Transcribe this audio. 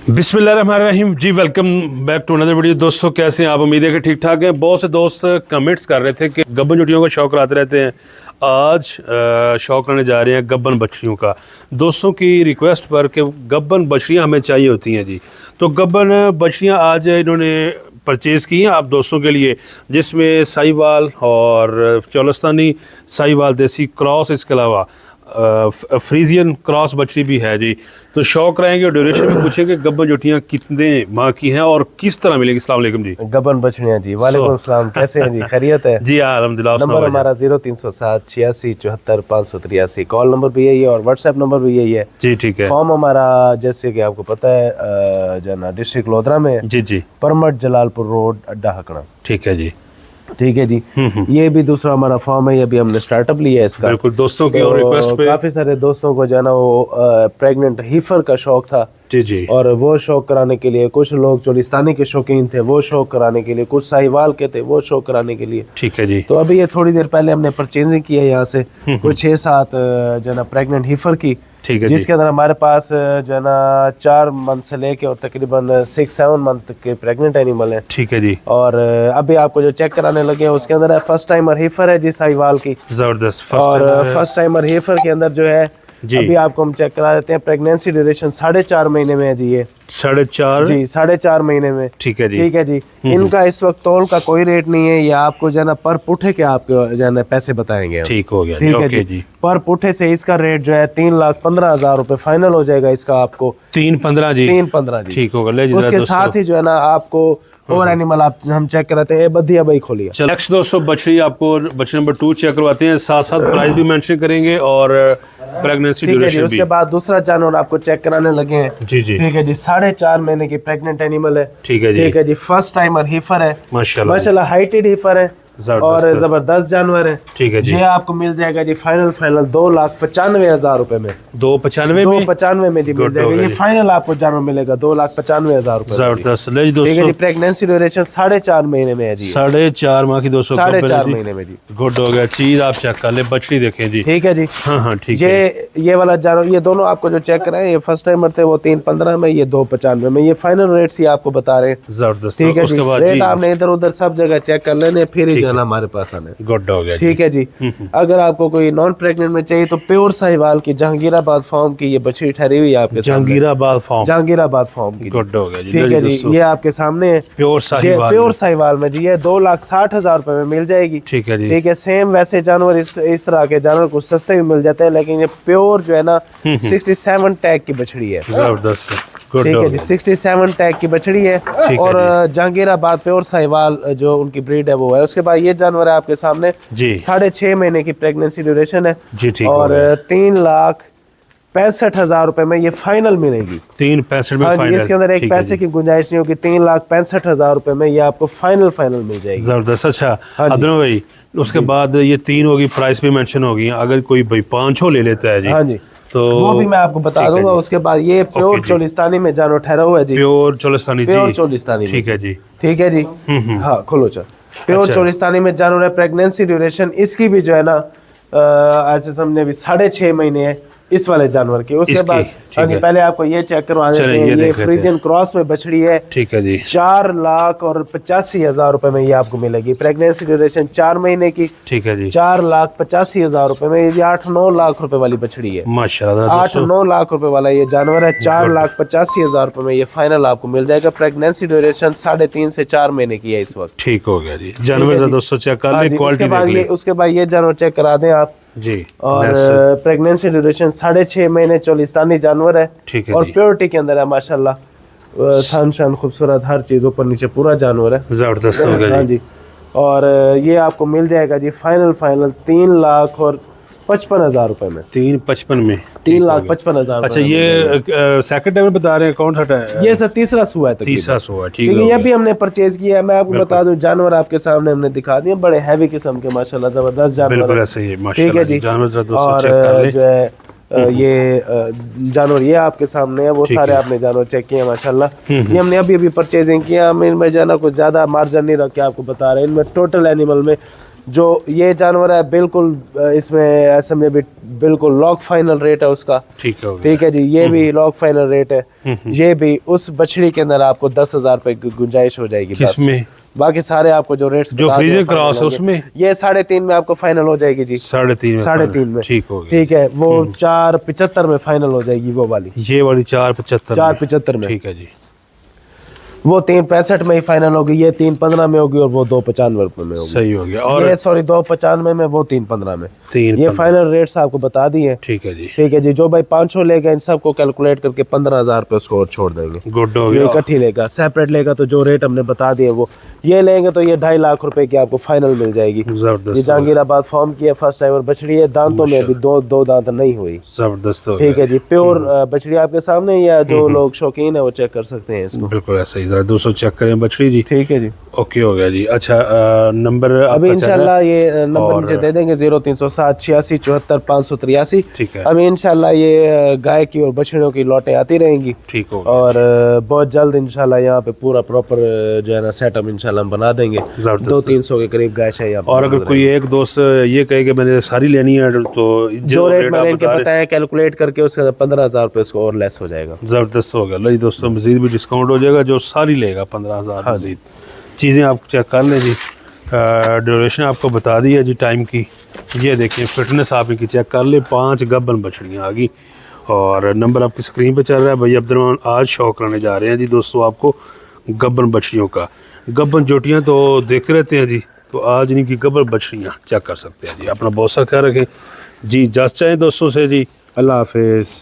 बिस्मिल्लाहिर्रहमानिर्रहीम जी। Welcome back to another video. दोस्तों कैसे हैं आप? उम्मीद है कि ठीक ठाक हैं। बहुत से दोस्त कमेंट्स कर रहे थे कि गब्बन जुटियों का शौक लाते रहते हैं, आज शौक लाने जा रहे हैं गब्बन बछड़ियों का। दोस्तों की रिक्वेस्ट पर कि गब्बन बछड़ियां हमें चाहिए होती हैं जी, तो गब्बन बछड़ियां आज इन्होंने परचेज़ की हैं आप दोस्तों के लिए, जिसमें साहिवाल और चोलस्तानी साहिवाल देसी क्रॉस, इसके अलावा फ्रीजियन क्रॉस बछड़ी भी है जी। तो शौक रहेंगे और ड्यूरेशन भी पूछेंगे गब्बन जुटियाँ कितने माह की हैं और किस तरह मिलेगी। अस्सलाम वालेकुम जी। गब्बन बछड़ियाँ जी, वालेकुम सलाम, कैसे हैं जी? खैरियत है जी अल्हम्दुलिल्लाह। नंबर हमारा 0307 86 74 583, कॉल नंबर भी यही है और व्हाट्सएप नंबर भी यही है जी। ठीक है। फॉर्म हमारा जैसे कि आपको पता है जो है ना डिस्ट्रिक्ट लोधरा में है, जी जी। परमट जलालपुर रोड अड्डा हकड़ा। ठीक है जी। ठीक है जी। ये भी दूसरा हमारा फॉर्म है, ये भी हमने स्टार्टअप लिया है इसका। बिल्कुल दोस्तों की तो और रिक्वेस्ट पे काफी सारे दोस्तों को जो है ना वो प्रेग्नेंट हीफर का शौक था जी जी। और वो शौक कराने के लिए, कुछ लोग चोलिस्तानी के शौकीन थे वो शौक कराने के लिए, कुछ साहिवाल के थे वो शौक कराने के लिए। ठीक है जी। तो अभी ये थोड़ी देर पहले हमने परचेजिंग की है यहाँ से कुछ 6-7 जो है ना प्रेग्नेंट हीफर की, ठीक है जिसके अंदर हमारे पास जो है ना 4 मंथ से लेके और तकरीबन 6-7 मंथ के प्रेग्नेंट एनिमल हैं। ठीक है जी। और अभी आपको जो चेक कराने लगे हैं उसके अंदर है फर्स्ट टाइमर हीफर है जी साहिवाल की, जबरदस्त। और फर्स्ट टाइमर हीफर के अंदर जो है जी, अभी आपको हम चेक करा देते हैं। प्रेगनेंसी ड्यूरेशन 4.5 महीने में है जी, ये 4.5 जी 4.5 महीने में। ठीक है जी। ठीक है जी। इनका इस वक्त तौल का कोई रेट नहीं है, ये आपको जो है ना पर पुठे के आपको जो है ना पैसे बताएंगे। ठीक हो गया। ठीक है ओके जी। पर पुठे से इसका रेट जो है 3,15,000 रुपए फाइनल हो जाएगा इसका आपको। 3.15 जी। 3.15 जी। ठीक होगा। ले उसके साथ ही जो है ना आपको और एनिमल आप हम चेक कराते हैं, बधिया भाई खोलिए। नेक्स्ट दोस्तों बछड़ी आपको बछड़ी नंबर 2 चेक करवाते हैं, साथ साथ प्राइस भी मेंशन करेंगे और प्रेगनेंसी ड्यूरेशन भी। उसके बाद दूसरा जानवर आपको चेक कराने लगे हैं जी जी। ठीक है जी। 4.5 महीने की प्रेग्नेंट एनिमल है। ठीक है जी। ठीक है जी। फर्स्ट टाइमर हीफर है माशाल्लाह हाइटेड हीफर है और जबरदस्त जानवर है। ठीक है जी। ये आपको मिल जाएगा जी फाइनल 2,95,000 रुपए में। 295 में जी मिल जाएगा। ये फाइनल आपको जानवर मिलेगा 2,95,000 रुपए। जबरदस्त। ले ठीक है जी। प्रेगनेंसी ड्यूरेशन 4.5 महीने में है जी। 4.5 माह की 4.5 महीने में जी। गुड हो गया। चीज आप चेक कर ले, बछड़ी देखें जी। ठीक है जी। हाँ हाँ ठीक है। ये वाला जानवर, ये दोनों आपको जो चेक कराए, ये फर्स्ट टाइमर थे वो 3.15 में, ये 2.95 में। ये फाइनल रेट्स ही आपको बता रहे हैं। जबरदस्त। ठीक है जी। रेट आपने इधर उधर सब जगह चेक कर लेने, फिर ही जो है ना हमारे पास आने। गुड हो गया। ठीक है जी। अगर आपको कोई नॉन प्रेग्नेंट में चाहिए तो प्योर साहिवाल की जहांगीराबाद फार्म की ये बछड़ी ठहरी हुई है आपके जहांगीराबाद फार्म की। गुड हो गया जी। ठीक है जी। ये आपके सामने है प्योर साहिवाल में जी, ये 2,60,000 रुपए में मिल जाएगी। ठीक है जी। ठीक है। सेम वैसे जानवर इस तरह के जानवर को सस्ते भी मिल जाते हैं, लेकिन ये प्योर जो है ना 67 टैग की बछड़ी है। जबरदस्त। ठीक है जी। 67 टैग की बछड़ी है और जहांगीराबाद प्योर साहिवाल जो उनकी ब्रीड है वो है। उसके बाद ये जानवर है आपके सामने जी। 6.5 महीने की प्रेगनेंसी ड्यूरेशन है जी। ठीक और 3,65,000 रुपए में ये फाइनल मिलेगी। 3.65 में हाँ जी। फाइनल। इसके अंदर एक पैसे की गुंजाइश नहीं होगी। 3,65,000 रुपए में ये आपको फाइनल मिल जाएगी। जबरदस्त। अच्छा अदनव भाई, उसके बाद ये 3 होगी, प्राइस भी मेंशन होगी। अगर कोई भाई 5 हो ले लेता है जी, हाँ जी, तो वो भी मैं आपको बता दूंगा। उसके बाद ये प्योर चोलिस्तानी में जानवर ठहरा हुआ है जी। प्योर चोलिस्तानी ठीक है जी। ठीक है जी। हाँ खोलो चल। प्योर अच्छा। चोलिस्तानी में जानवर है। प्रेगनेंसी ड्यूरेशन इसकी भी जो है ना ऐसे समझे भी 6.5 महीने है इस वाले जानवर की। उसके बाद पहले आपको ये चेक करवा देते हैं। ये फ्रीजियन क्रॉस में बछड़ी है। ठीक है जी। 4,85,000 रुपए में ये आपको मिलेगी। प्रेगनेंसी ड्यूरेशन 4 महीने की। ठीक है जी। 4,85,000 रुपए में ये 8-9 लाख रुपए वाली बछड़ी है। माशाल्लाह। 8-9 लाख रुपए वाला ये जानवर है। 4,85,000 रुपए में ये फाइनल आपको मिल जाएगा। प्रेगनेंसी ड्यूरेशन 3.5 से 4 महीने की है इस वक्त। ठीक हो गया जी। जानवर दोस्तों चेक कर ले, क्वालिटी। उसके बाद ये जानवर चेक करा दें आप जी। और प्रेगनेंसी ड्यूरेशन 6.5 महीने चोलिस्तानी जानवर है। ठीक है। और प्योरिटी के अंदर है माशाल्लाह, थान शान खूबसूरत हर चीज ऊपर नीचे पूरा जानवर है। जबरदस्त हो गया जी। और ये आपको मिल जाएगा जी फाइनल 3,55,000 रुपए में। 3,55 में 3,55,000। अच्छा ये सेकंड टाइम बता रहे हैं, कौन सा है ये सर तीसरा सुआ है। तीसरा सुआ। ठीक है। ये भी हमने परचेज किया है। मैं आपको बता दूं जानवर आपके सामने हमने दिखा दिए, बड़े हैवी किस्म के माशाल्लाह जबरदस्त जानवर है। ठीक है जी। और जो है ये जानवर ये आपके सामने है, वो सारे आपने जानवर चेक किए माशाल्लाह। ये हमने अभी परचेजिंग किया। हम इनमें जो है ना कुछ ज्यादा मार्जिन नहीं रख के आपको बता रहे हैं। इनमें टोटल एनिमल में जो ये जानवर है बिल्कुल इसमें ऐसे में भी बिल्कुल लॉक फाइनल रेट है उसका। ठीक है, ठीक है जी, ये भी लॉक फाइनल रेट है। ये भी उस बछड़ी के अंदर आपको 10,000 रुपए की गुंजाइश हो जाएगी। किसमें? बाकी सारे आपको जो रेट्स जो फ्रीजन क्रॉस है उसमें ये 3.5 में आपको फाइनल हो जाएगी जी। 3.5 में ठीक हो गया। ठीक है, वो 4.75 में फाइनल हो जाएगी वो वाली। ये वाली 4.75 में। ठीक है जी। वो 3.65 में ही फाइनल होगी, ये 3.15 में होगी और वो 2.95 रुपए में होगी। सही हो गया। और ये सॉरी 2.95 में, वो 3.15 में। 3 ये फाइनल रेट्स आपको बता दिए। ठीक है जी। ठीक है जी, जो भाई 500 लेगा इन सबको कैलकुलेट करके 15,000 रुपए उसको और छोड़ देंगे। गुड हो जो गया। इकट्ठी लेगा, सेपरेट लेगा तो जो रेट हमने बता दिए वो ये लेंगे तो ये 2.5 लाख रुपए की आपको फाइनल मिल जाएगी। ये जहांगीराबाद फॉर्म की है, फर्स्ट टाइम और बछड़ी है, दांतों में अभी दो दांत नहीं हुई। जबरदस्त हो ठीक है जी, प्योर बछड़ी आपके सामने, या जो लोग शौकीन है वो चेक कर सकते हैं इसको। बिल्कुल ऐसा ही। जरा 200 चेक करें बछड़ी जी। ठीक है जी, ओके हो गया जी। अच्छा नंबर अभी इंशाल्लाह ये नंबर नीचे दे देंगे 0307 86 74 583। ठीक है। अभी इंशाल्लाह ये गाय की और बछड़ियों की लौटें आती रहेंगी। ठीक हो। और बहुत जल्द इंशाल्लाह यहाँ पे पूरा प्रॉपर जो है ना सेटअप इंशाल्लाह हम बना देंगे। 200-300 के करीब गाय है यहाँ पे। और अगर कोई एक दोस्त ये कहे कि मैंने सारी लेनी है तो जो रेट मैंने इनके बताया कैलकुलेट करके उसके 15,000 रुपए उसको और लेस हो जाएगा। जबरदस्त हो गया। लो दोस्तों, मजीद भी डिस्काउंट हो जाएगा, जो सारी लेगा 15,000 मजीद। चीज़ें आप चेक कर लें जी। ड्यूरेशन आपको बता दी है जी टाइम की। ये देखिए फिटनेस आप इनकी चेक कर ले। 5 गब्बन बछड़ियाँ आ गई और नंबर आपकी स्क्रीन पे चल रहा है। भाई अब्दुलरहमान आज शौक कराने जा रहे हैं जी दोस्तों आपको गब्बन बछड़ियों का। गब्बन जोटियाँ तो देखते रहते हैं जी, तो आज इनकी गब्बन बछड़ियाँ चेक कर सकते हैं जी। अपना बहुत सा ख्याल रखें जी। इजाज़त चाहें दोस्तों से जी। अल्लाह हाफिज़।